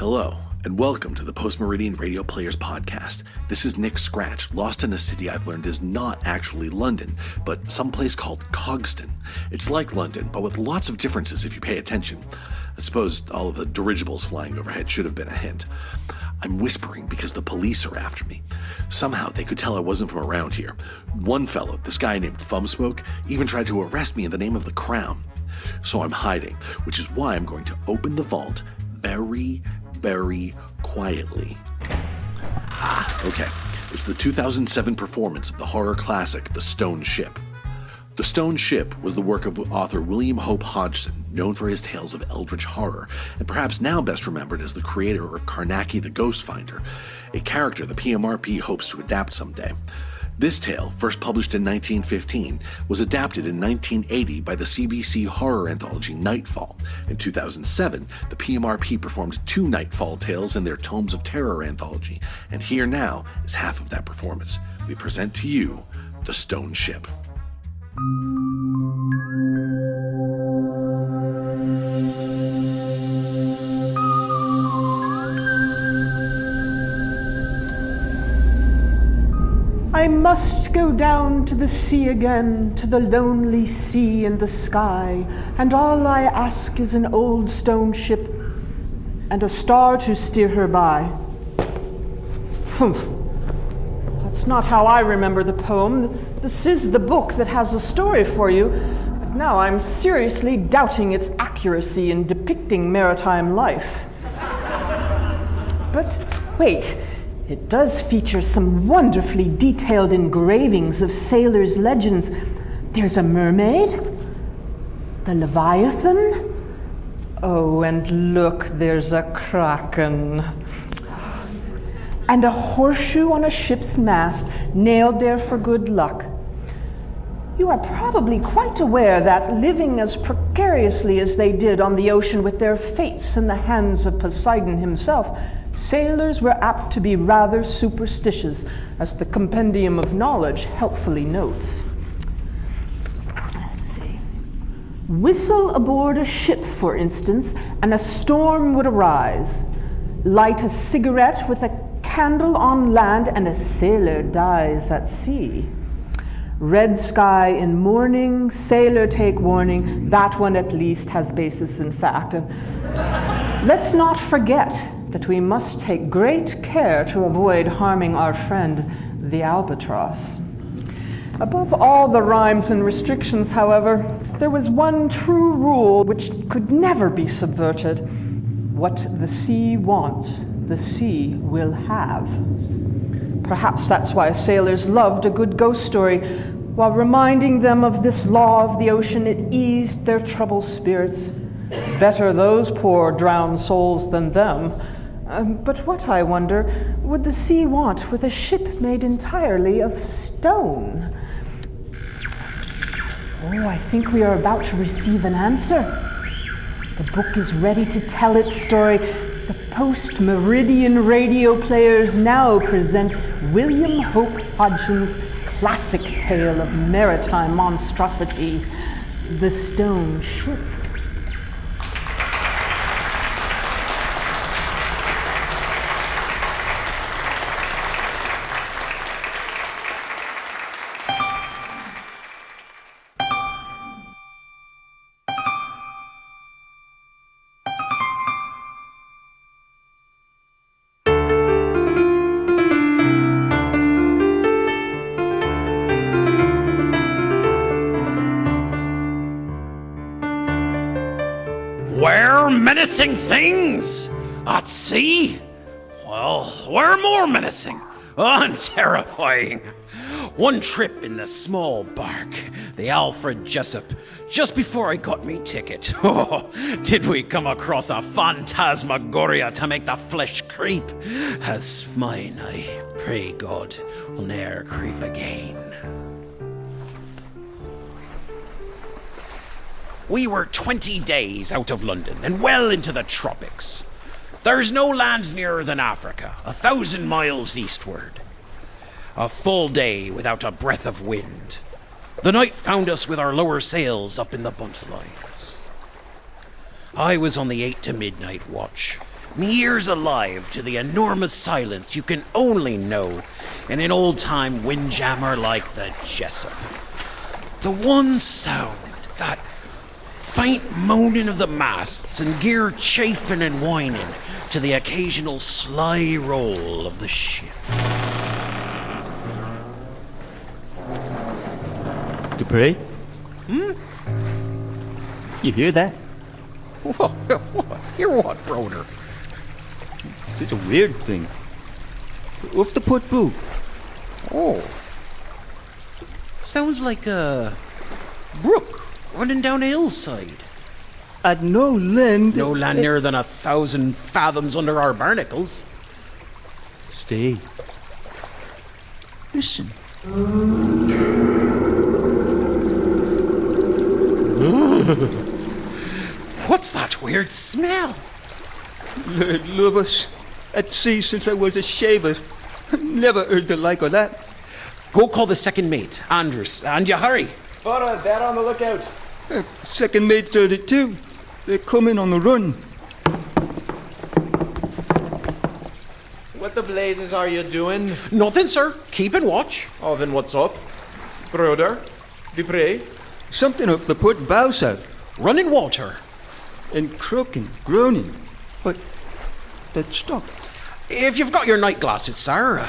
Hello, and welcome to the Post Meridian Radio Players Podcast. This is Nick Scratch, lost in a city I've learned is not actually London, but someplace called Cogston. It's like London, but with lots of differences if you pay attention. I suppose all of the dirigibles flying overhead should have been a hint. I'm whispering because the police are after me. Somehow they could tell I wasn't from around here. One fellow, this guy named Thumbsmoke, even tried to arrest me in the name of the crown. So I'm hiding, which is why I'm going to open the vault very quietly. Okay. It's the 2007 performance of the horror classic, The Stone Ship. The Stone Ship was the work of author William Hope Hodgeson, known for his tales of eldritch horror, and perhaps now best remembered as the creator of Carnacki the Ghost Finder, a character the PMRP hopes to adapt someday. This tale, first published in 1915, was adapted in 1980 by the CBC horror anthology Nightfall. In 2007, the PMRP performed 2 Nightfall tales in their Tomes of Terror anthology, and here now is half of that performance. We present to you The Stone Ship. I must go down to the sea again, to the lonely sea and the sky, and all I ask is an old stone ship and a star to steer her by. Humph. That's not how I remember the poem. This is the book that has a story for you, but now I'm seriously doubting its accuracy in depicting maritime life. But wait. It does feature some wonderfully detailed engravings of sailors' legends. There's a mermaid, the Leviathan. Oh, and look, there's a kraken. And a horseshoe on a ship's mast, nailed there for good luck. You are probably quite aware that living as precariously as they did on the ocean with their fates in the hands of Poseidon himself, sailors were apt to be rather superstitious, as the Compendium of Knowledge helpfully notes. Let's see. Whistle aboard a ship, for instance, and a storm would arise. Light a cigarette with a candle on land, and a sailor dies at sea. Red sky in morning, sailor take warning. That one at least has basis in fact. Let's not forget that we must take great care to avoid harming our friend, the albatross. Above all the rhymes and restrictions, however, there was one true rule which could never be subverted. What the sea wants, the sea will have. Perhaps that's why sailors loved a good ghost story. While reminding them of this law of the ocean, it eased their troubled spirits. Better those poor drowned souls than them. But what, I wonder, would the sea want with a ship made entirely of stone? Oh, I think we are about to receive an answer. The book is ready to tell its story. The Post-Meridian Radio Players now present William Hope Hodgson's classic tale of maritime monstrosity, The Stone Ship. Where menacing things? At sea? Well, where more menacing? And terrifying. One trip in the small bark, the Alfred Jessup, just before I got me ticket. Oh, did we come across a phantasmagoria to make the flesh creep? As mine, I pray God, will ne'er creep again. We were 20 days out of London and well into the tropics. There's no land nearer than Africa, 1,000 miles eastward. A full day without a breath of wind. The night found us with our lower sails up in the buntlines. I was on the 8 to midnight watch, me ears alive to the enormous silence you can only know in an old-time windjammer like the Jessup. The one sound, that faint moaning of the masts and gear chafing and whining to the occasional sly roll of the ship. Dupree? You hear that? What? Hear what, Broder? It's a weird thing. Off the port bow. Oh. Sounds like a brook running down a hillside. At no land. No land nearer than 1,000 fathoms under our barnacles. Stay. Listen. What's that weird smell? Lord love us. At sea since I was a shaver. Never heard the like of that. Go call the second mate, Andrews, and you hurry. Fora, they're on the lookout. Second mate's heard it too. They're coming on the run. What the blazes are you doing? Nothing, sir. Keeping watch. Oh, then what's up? Broder? Dupree? Something off the port bow, sir. Running water. And croaking, groaning. But that stopped. If you've got your night glasses, sir.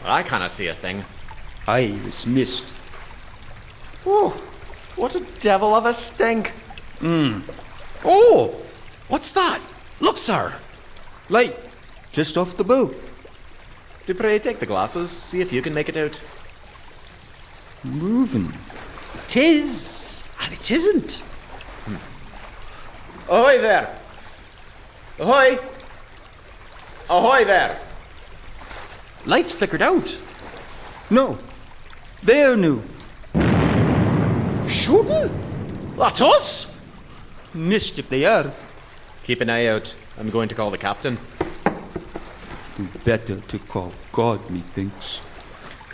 I can't see a thing. I was missed. Oh, what a devil of a stink. Oh, what's that? Look, sir. Light. Just off the bow. Dupree, take the glasses. See if you can make it out. Moving. 'Tis, and it isn't. Ahoy there! Ahoy! Ahoy there! Lights flickered out. No. They're new. Shooting? That's us? Missed if they are. Keep an eye out. I'm going to call the captain. Do better to call God, methinks.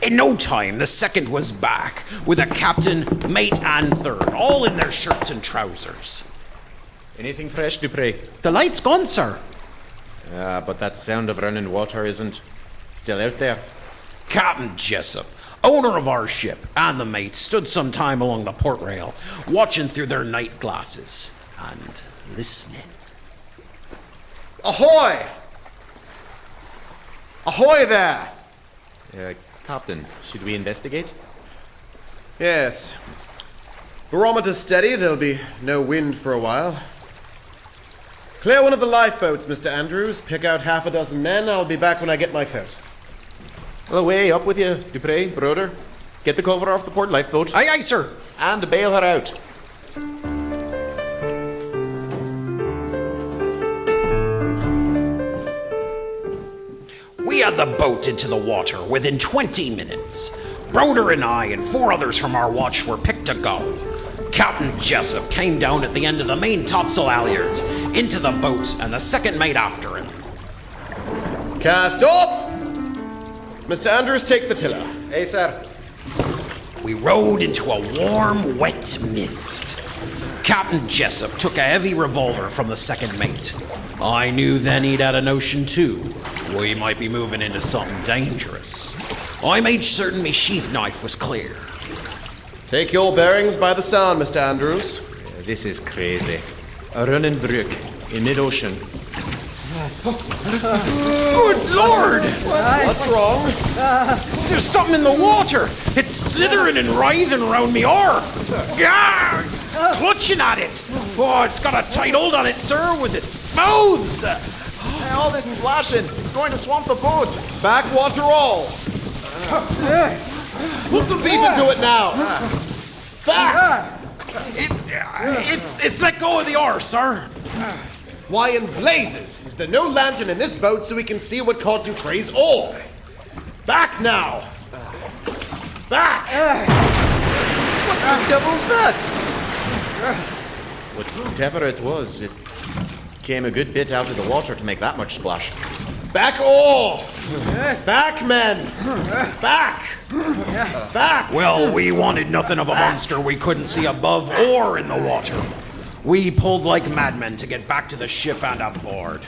In no time, the second was back, with a captain, mate, and third, all in their shirts and trousers. Anything fresh, Dupree? The light's gone, sir. But that sound of running water isn't still out there. Captain Jessup, owner of our ship, and the mate stood some time along the port rail, watching through their night glasses and listening. Ahoy! Ahoy there! Captain, should we investigate? Yes. Barometer steady, there'll be no wind for a while. Clear one of the lifeboats, Mr. Andrews. Pick out half a dozen men. I'll be back when I get my coat. Well, away, up with you, Dupree, Broder. Get the cover off the port lifeboat. Aye, aye, sir. And bail her out. We had the boat into the water within 20 minutes. Broder and I and 4 others from our watch were picked to go. Captain Jessup came down at the end of the main topsail halyards into the boat and the second mate after him. Cast off! Mr. Andrews, take the tiller. Hey, sir. We rode into a warm, wet mist. Captain Jessup took a heavy revolver from the second mate. I knew then he'd had a notion too. We might be moving into something dangerous. I made certain my sheath knife was clear. Take your bearings by the sound, Mr. Andrews. This is crazy. A running brook in mid-ocean. Good Lord! What's wrong? There's something in the water. It's slithering and writhing around me arm. Gah! It's clutching at it. Oh, it's got a tight hold on it, sir, with its mouths. All this splashing, it's going to swamp the boat. Backwater all. Put some beef into it now. Back! It's let go of the oar, sir. Why in blazes is there no lantern in this boat so we can see what caught Dupree's oar? Back now! Back! What the devil's that? Whatever it was, it came a good bit out of the water to make that much splash. Back oar! Back, men! Back! Back! Well, we wanted nothing of a monster we couldn't see above or in the water. We pulled like madmen to get back to the ship and aboard.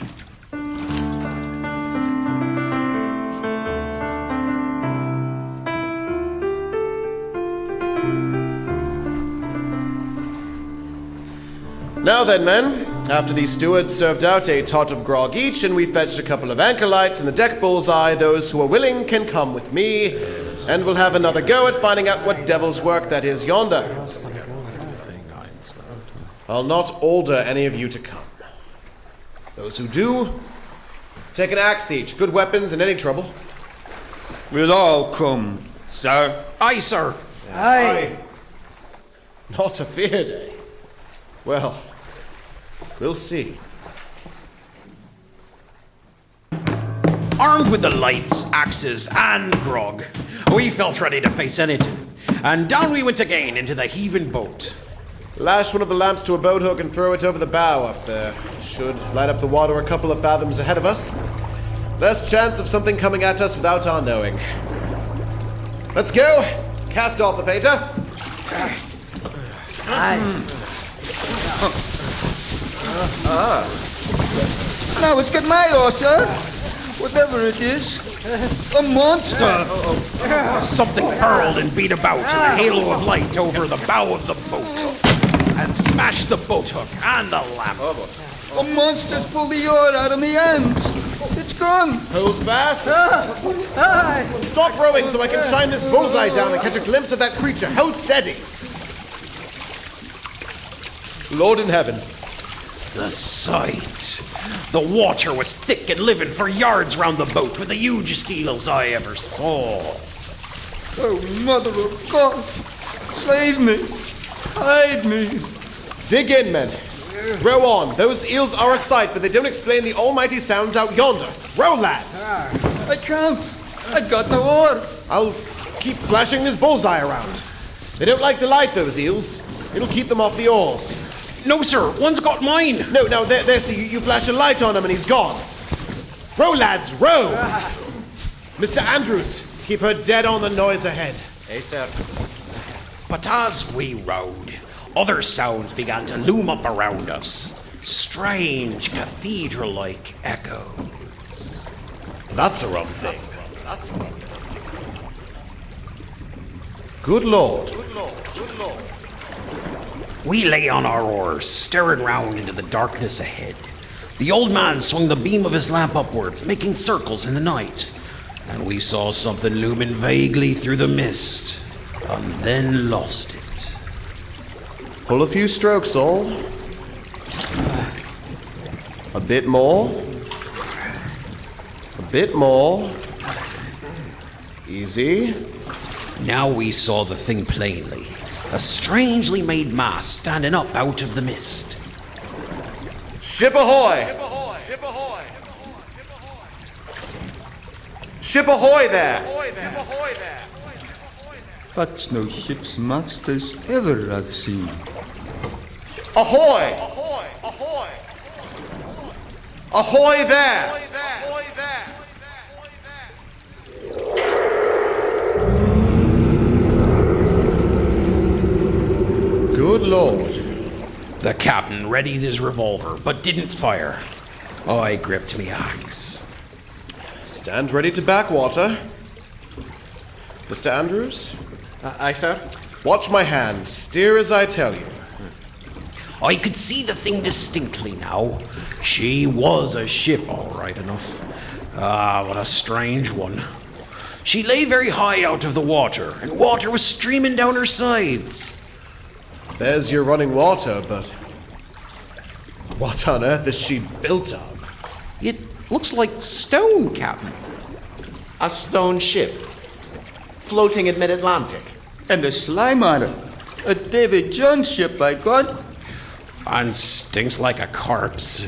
Now then, men, after the stewards served out a tot of grog each and we fetched a couple of anchor lights and the deck bullseye, those who are willing can come with me, and we'll have another go at finding out what devil's work that is yonder. I'll not order any of you to come. Those who do, take an axe each, good weapons in any trouble. We'll all come, sir. Aye, sir. Aye. Not afeard, eh? Well, we'll see. Armed with the lights, axes, and grog, we felt ready to face anything. And down we went again into the heaving boat. Lash one of the lamps to a boat hook and throw it over the bow up there. Should light up the water a couple of fathoms ahead of us. Less chance of something coming at us without our knowing. Let's go! Cast off the painter. Now it's got my order. Whatever it is. A monster. Something hurled and beat about in a halo of light over the bow of the boat and smashed the boat hook and the lamp. A monster's pulled the oar out of my hands. It's gone. Hold fast. Stop rowing so I can shine this bullseye down and catch a glimpse of that creature. Hold steady. Lord in heaven. The sight. The water was thick and living for yards round the boat with the hugest eels I ever saw. Oh, Mother of God. Save me. Hide me. Dig in, men. Row on. Those eels are a sight, but they don't explain the almighty sounds out yonder. Row, lads. I can't. I got no oar. I'll keep flashing this bullseye around. They don't like the light, those eels. It'll keep them off the oars. No, sir. One's got mine. No, there, see, you flash a light on him and he's gone. Row, lads, row! Mr. Andrews, keep her dead on the noise ahead. Hey, sir. But as we rowed, other sounds began to loom up around us. Strange, cathedral-like echoes. That's a rum thing. Good Lord. We lay on our oars, staring round into the darkness ahead. The old man swung the beam of his lamp upwards, making circles in the night. And we saw something looming vaguely through the mist, and then lost it. Pull a few strokes, all. A bit more. A bit more. Easy. Now we saw the thing plainly. A strangely made mast standing up out of the mist. Ship ahoy! Ship ahoy there! That's no ship's masters ever I've seen. Ahoy! Ahoy there! Good Lord. The captain readied his revolver, but didn't fire. I gripped me axe. Stand ready to backwater. Mr. Andrews? Aye, sir. Watch my hand. Steer as I tell you. I could see the thing distinctly now. She was a ship, all right enough. Ah, what a strange one. She lay very high out of the water, and water was streaming down her sides. There's your running water, but what on earth is she built of? It looks like stone, Captain. A stone ship. Floating in mid-Atlantic. And a slime on it. A David Jones ship, by God. And stinks like a corpse.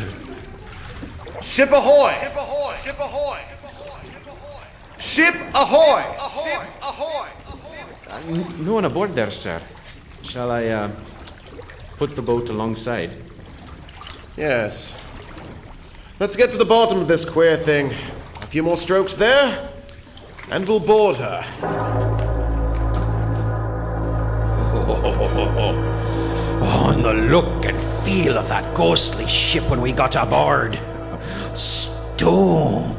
Ship ahoy! Ship ahoy! Ship ahoy! Ship ahoy! Ship ahoy! No one aboard there, sir. Shall I, put the boat alongside? Yes. Let's get to the bottom of this queer thing. A few more strokes there, and we'll board her. Oh, and the look and feel of that ghostly ship when we got aboard. Stone.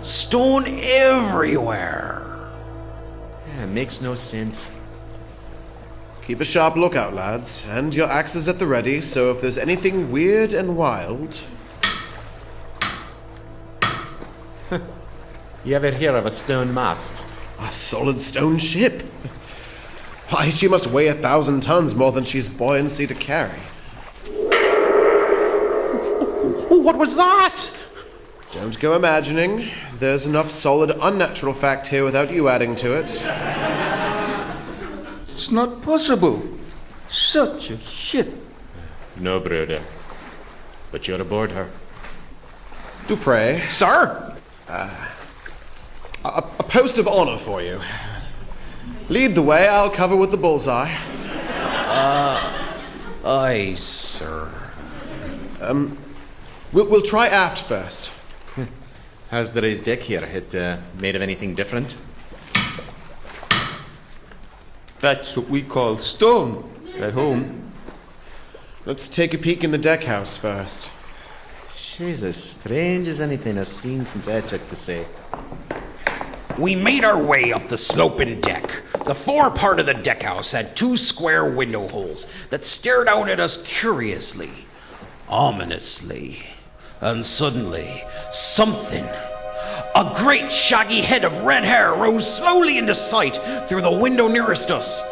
Stone everywhere. Yeah, it makes no sense. Keep a sharp lookout, lads, and your axes at the ready, so if there's anything weird and wild... You ever hear of a stone mast? A solid stone ship? Why, she must weigh 1,000 tons more than she's buoyancy to carry. What was that? Don't go imagining. There's enough solid unnatural fact here without you adding to it. It's not possible. Such a ship. No, brother. But you're aboard her. Dupre, Sir? a post of honor for you. Lead the way, I'll cover with the bullseye. Aye, sir. We'll try aft first. How's the raised deck here? It made of anything different? That's what we call stone at home. Let's take a peek in the deck house first. She's as strange as anything I've seen since I took the sea. We made our way up the sloping deck. The fore part of the deck house had 2 square window holes that stared out at us curiously, ominously. And suddenly, something, a great shaggy head of red hair, rose slowly into sight through the window nearest us.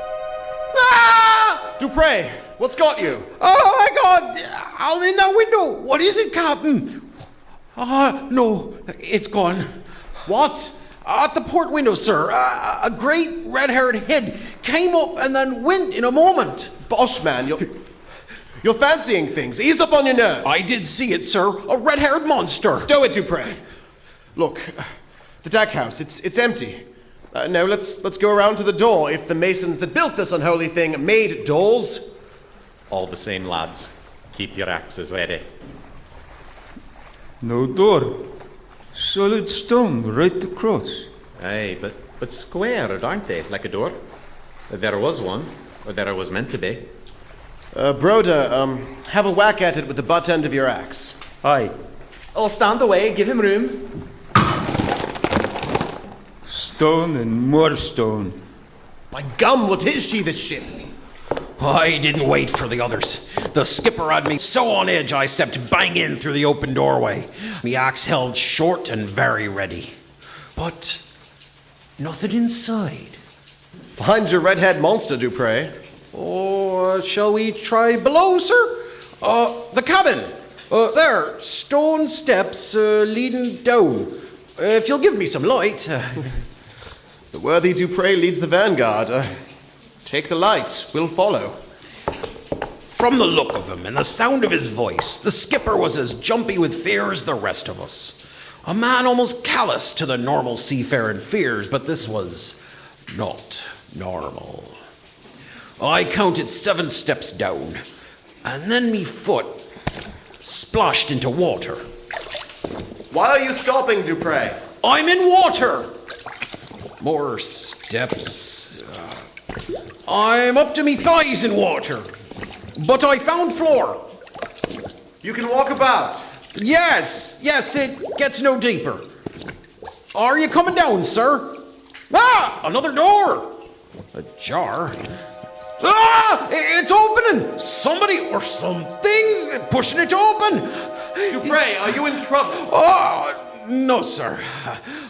Ah! Dupre, what's got you? Oh my God! Out in that window! What is it, Captain? No, it's gone. What? At the port window, sir, a great red-haired head came up and then went in a moment. Bosh, man, you're fancying things. Ease up on your nerves. I did see it, sir. A red-haired monster. Stow it, Dupre. Look, the deck house, it's empty. Now let's go around to the door. If the masons that built this unholy thing made doors... All the same, lads. Keep your axes ready. No door. Solid stone right across. Aye, but square, aren't they? Like a door? There was one, or there was meant to be. Broda, have a whack at it with the butt end of your axe. Aye. I'll stand away, give him room. Stone and more stone. By gum, what is she, this ship? I didn't wait for the others. The skipper had me so on edge I stepped bang in through the open doorway. The axe held short and very ready. But nothing inside. Find your redhead monster, Dupre. Or shall we try below, sir? The cabin. There, stone steps leading down. If you'll give me some light. The worthy Dupre leads the vanguard. Take the light. We'll follow. From the look of him and the sound of his voice, the skipper was as jumpy with fear as the rest of us. A man almost callous to the normal seafaring fears, but this was not normal. I counted 7 steps down, and then me foot splashed into water. Why are you stopping, Dupre? I'm in water! More steps. I'm up to me thighs in water. But I found floor. You can walk about. Yes, it gets no deeper. Are you coming down, sir? Ah, another door. Ajar. Ah, it's opening. Somebody or something's pushing it open. Dupre, are you in trouble? Oh, no, sir.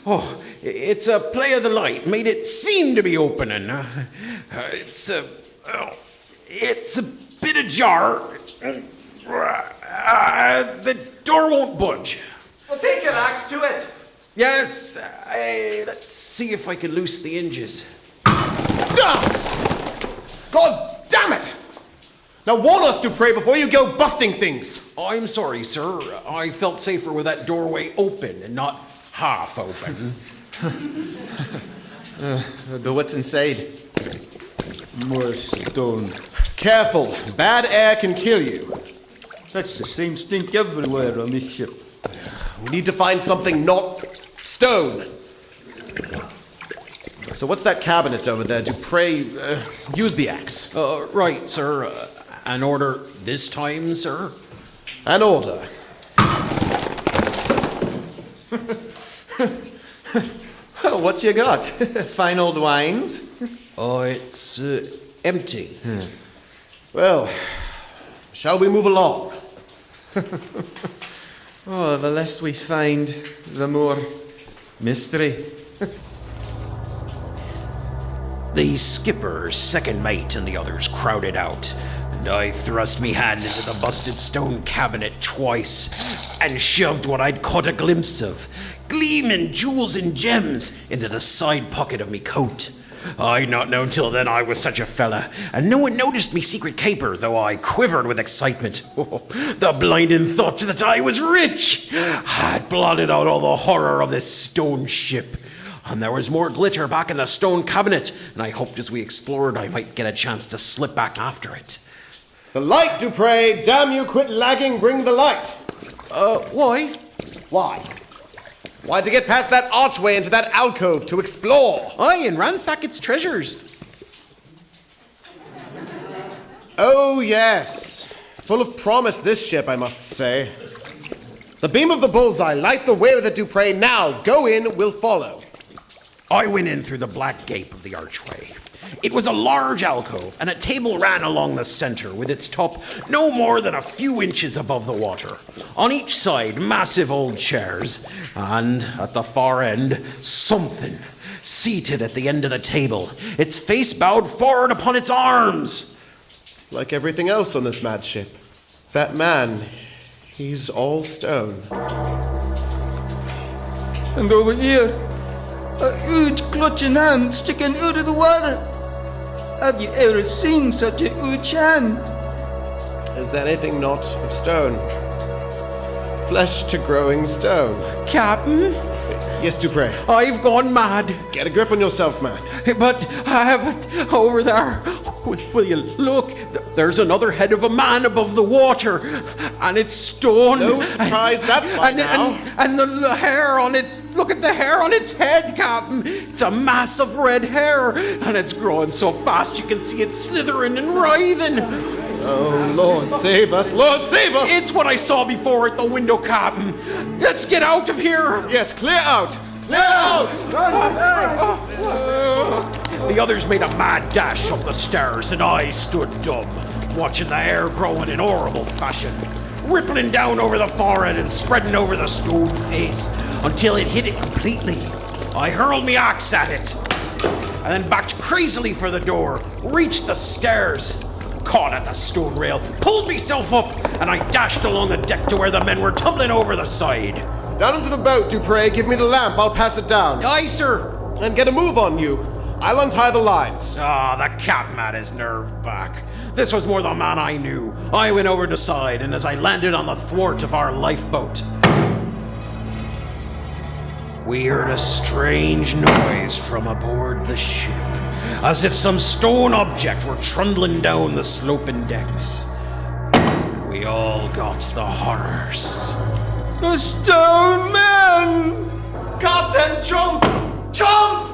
Oh, it's a play of the light. Made it seem to be opening. It's a bit ajar. The door won't budge. Well, take your axe to it. Yes, let's see if I can loose the hinges. God damn it! Now warn us, Dupre, before you go busting things. I'm sorry, sir. I felt safer with that doorway open and not half open. What's inside? More stone. Careful, bad air can kill you. That's the same stink everywhere on this ship. We need to find something not stone. So what's that cabinet over there? Dupre, use the axe. Right, sir. An order this time, sir? An order. Well, what's you got? Fine old wines? Oh, it's empty. Well, shall we move along? Oh, the less we find, the more mystery. The skipper, second mate, and the others crowded out, and I thrust me hand into the busted stone cabinet twice and shoved what I'd caught a glimpse of, gleaming jewels and gems, into the side pocket of me coat. I'd not known till then I was such a fella, and no one noticed me secret caper, though I quivered with excitement. Oh, the blinding thought that I was rich had blotted out all the horror of this stone ship. And there was more glitter back in the stone cabinet, and I hoped as we explored I might get a chance to slip back after it. The light, Dupre! Damn you, quit lagging, bring the light! Why? Why? Why, to get past that archway into that alcove to explore. Aye, and ransack its treasures. Oh, yes. Full of promise, this ship, I must say. The beam of the bullseye, light the way with it, Dupre. Now, go in, we'll follow. I went in through the black gape of the archway. It was a large alcove, and a table ran along the center, with its top no more than a few inches above the water. On each side, massive old chairs, and at the far end, something seated at the end of the table, its face bowed forward upon its arms. Like everything else on this mad ship, that man, he's all stone. And over here, a huge clutching hand sticking out of the water. Have you ever seen such a huge hand? Is that anything not of stone? Flesh to growing stone. Captain, Yes, Dupre. I've gone mad. Get a grip on yourself, man. But over there, will you look? There's another head of a man above the water, and it's stone. No surprise that by now. And the hair on its, look at the hair on its head, Captain. It's a mass of red hair, and it's growing so fast you can see it slithering and writhing. Oh, Lord, save us. Lord, save us. It's what I saw before at the window, Captain. Let's get out of here. Yes, clear out. Clear out. The others made a mad dash up the stairs, and I stood dumb, watching the hair growing in horrible fashion, rippling down over the forehead and spreading over the stone face until it hit it completely. I hurled my axe at it, and then backed crazily for the door, reached the stairs, caught at the stone rail, pulled myself up, and I dashed along the deck to where the men were tumbling over the side. Down into the boat, Dupre. Give me the lamp. I'll pass it down. Aye, sir. And get a move on you. I'll untie the lines. Ah, the captain had his nerve back. This was more the man I knew. I went over the side, and as I landed on the thwart of our lifeboat, we heard a strange noise from aboard the ship, as if some stone object were trundling down the sloping decks. And we all got the horrors. The stone man! Captain, jump! Jump!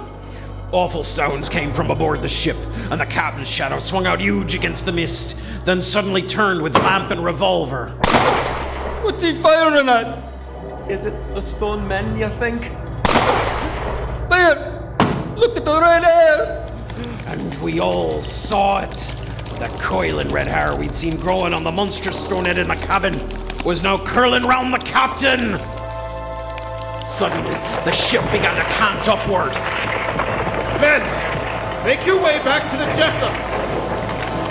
Awful sounds came from aboard the ship, and the captain's shadow swung out huge against the mist, then suddenly turned with lamp and revolver. What's he firing at? Is it the stone men, you think? There! Look at the red hair! And we all saw it. The coiling red hair we'd seen growing on the monstrous stone head in the cabin was now curling round the captain. Suddenly, the ship began to cant upward. Men, make your way back to the Jessup.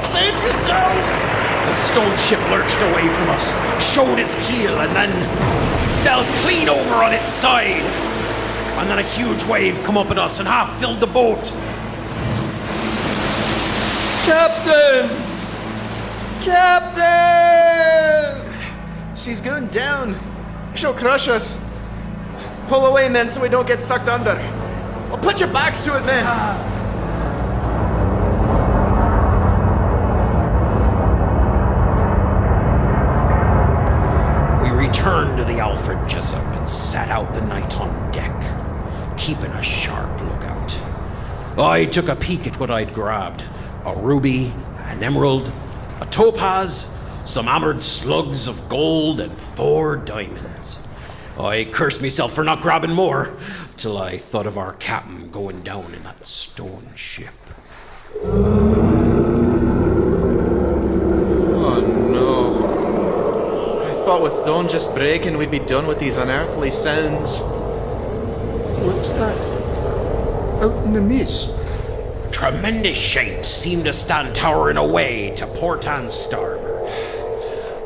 Save yourselves! The stone ship lurched away from us, showed its keel, and then fell clean over on its side. And then a huge wave come up at us and half filled the boat. Captain! Captain! She's going down. She'll crush us. Pull away, men, so we don't get sucked under. Well, put your backs to it, men. We returned to the Alfred Jessup and sat out the night on deck, keeping a sharp lookout. I took a peek at what I'd grabbed. A ruby, an emerald, a topaz, some hammered slugs of gold, and 4 diamonds. I cursed myself for not grabbing more, till I thought of our captain going down in that stone ship. Oh no. I thought with dawn just breaking we'd be done with these unearthly sounds. What's that? Out in the mist? Tremendous shapes seemed to stand towering away to port and starboard.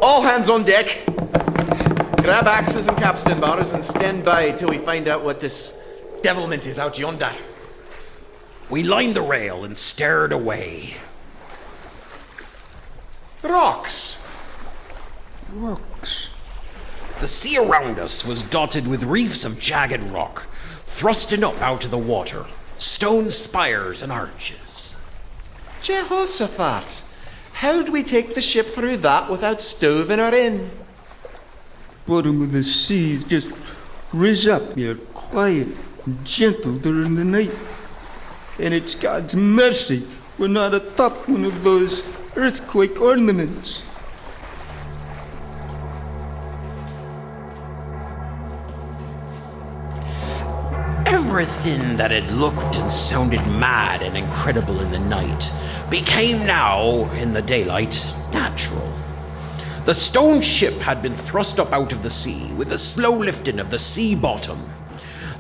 All hands on deck. Grab axes and capstan bars and stand by till we find out what this devilment is out yonder. We lined the rail and stared away. Rocks! Rocks. The sea around us was dotted with reefs of jagged rock, thrusting up out of the water, stone spires and arches. Jehoshaphat! How'd we take the ship through that without stoving her in? Bottom of the sea just riz up here, quiet and gentle during the night. And it's God's mercy we're not atop one of those earthquake ornaments. Everything that had looked and sounded mad and incredible in the night became now, in the daylight, natural. The stone ship had been thrust up out of the sea with the slow lifting of the sea bottom.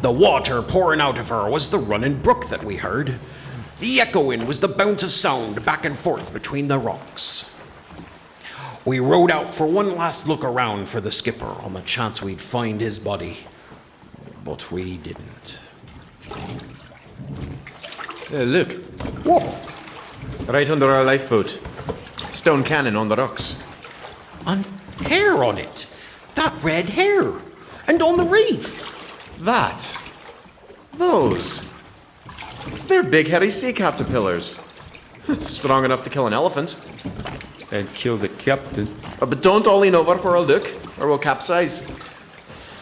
The water pouring out of her was the running brook that we heard. The echoing was the bounce of sound back and forth between the rocks. We rowed out for one last look around for the skipper on the chance we'd find his body. But we didn't. Look. Whoa! Right under our lifeboat. Stone cannon on the rocks. And hair on it. That red hair. And on the reef. That. Those. They're big hairy sea caterpillars. Strong enough to kill an elephant. And kill the captain. But don't all lean over for a look, or we'll capsize.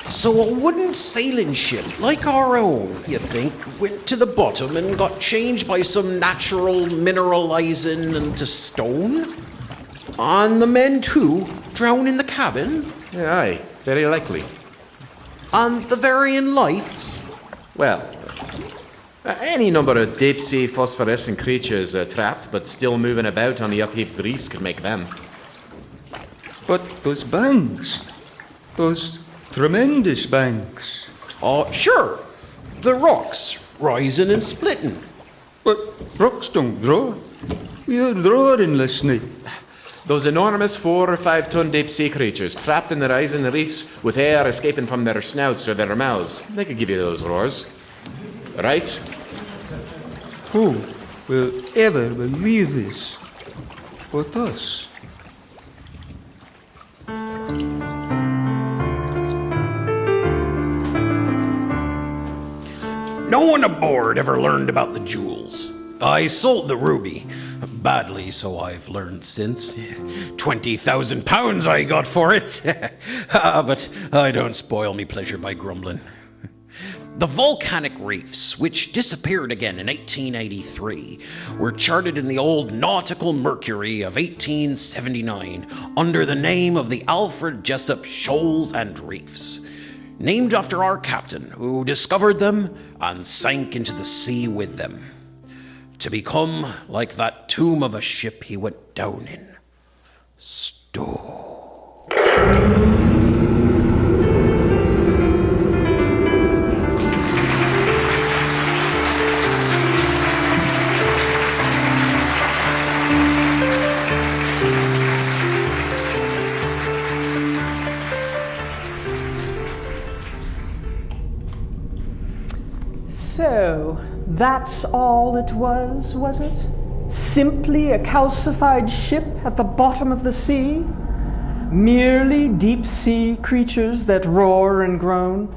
So a wooden sailing ship, like our own, you think, went to the bottom and got changed by some natural mineralizing into stone? And the men, too, drown in the cabin? Aye, very likely. And the varying lights? Well, any number of deep-sea phosphorescent creatures trapped but still moving about on the upheaved reefs could make them. But those banks, those tremendous banks. Oh, sure. The rocks rising and splitting. But rocks don't draw. We heard roaring last night. Those enormous 4 or 5 ton deep-sea creatures trapped in the rising reefs with air escaping from their snouts or their mouths. They could give you those roars. Right? Who will ever believe this? But us. No one aboard ever learned about the jewels. I sold the ruby. Badly, so I've learned since. 20,000 pounds I got for it. But I don't spoil me pleasure by grumbling. The volcanic reefs, which disappeared again in 1883, were charted in the old Nautical Mercury of 1879 under the name of the Alfred Jessup Shoals and Reefs, named after our captain who discovered them and sank into the sea with them, to become like that tomb of a ship he went down in. Stone. So, that's all it was it? Simply a calcified ship at the bottom of the sea? Merely deep-sea creatures that roar and groan?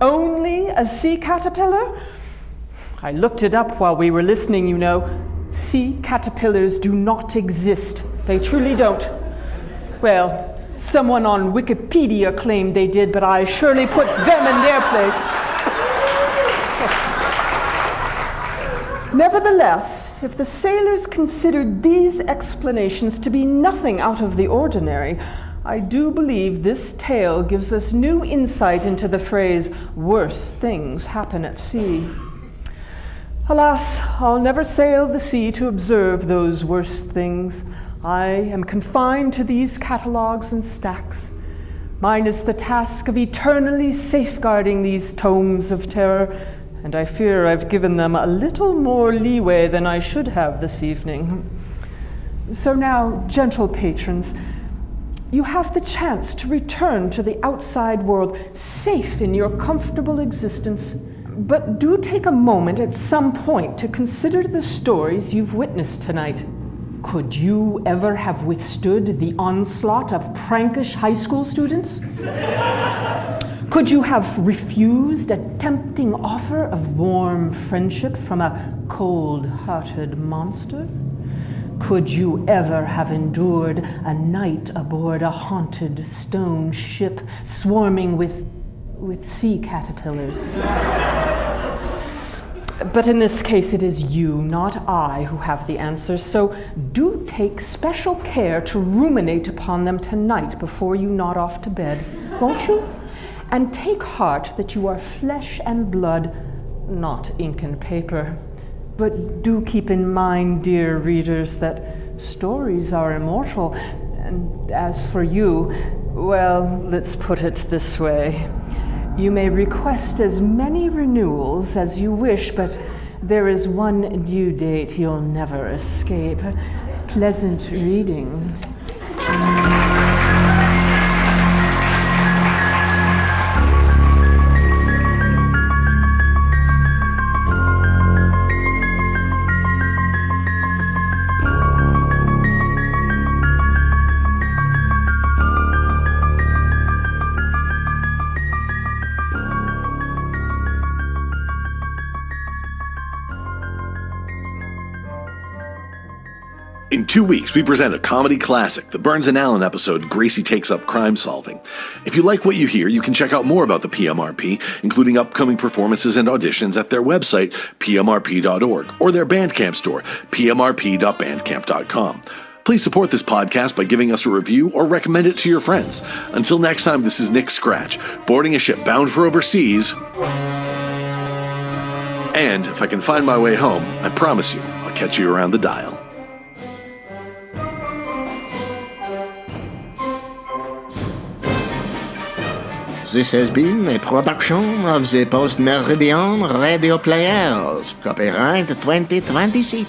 Only a sea caterpillar? I looked it up while we were listening, you know. Sea caterpillars do not exist. They truly don't. Well, someone on Wikipedia claimed they did, but I surely put them in their place. Nevertheless, if the sailors considered these explanations to be nothing out of the ordinary, I do believe this tale gives us new insight into the phrase, worse things happen at sea. Alas, I'll never sail the sea to observe those worse things. I am confined to these catalogues and stacks. Mine is the task of eternally safeguarding these tomes of terror, and I fear I've given them a little more leeway than I should have this evening. So now, gentle patrons, you have the chance to return to the outside world, safe in your comfortable existence. But do take a moment at some point to consider the stories you've witnessed tonight. Could you ever have withstood the onslaught of prankish high school students? Could you have refused a tempting offer of warm friendship from a cold-hearted monster? Could you ever have endured a night aboard a haunted stone ship swarming with sea caterpillars? But in this case, it is you, not I, who have the answers, so do take special care to ruminate upon them tonight before you nod off to bed, won't you? And take heart that you are flesh and blood, not ink and paper. But do keep in mind, dear readers, that stories are immortal, and as for you, well, let's put it this way. You may request as many renewals as you wish, but there is one due date you'll never escape. Pleasant reading. In 2 weeks, we present a comedy classic, the Burns and Allen episode, Gracie Takes Up Crime Solving. If you like what you hear, you can check out more about the PMRP, including upcoming performances and auditions at their website, pmrp.org, or their Bandcamp store, pmrp.bandcamp.com. Please support this podcast by giving us a review or recommend it to your friends. Until next time, this is Nick Scratch, boarding a ship bound for overseas. And if I can find my way home, I promise you, I'll catch you around the dial. This has been a production of the Post-Meridian Radio Players, copyright 2026.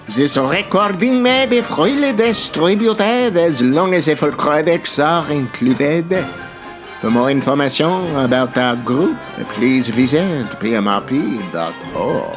This recording may be freely distributed as long as the full credits are included. For more information about our group, please visit pmrp.org.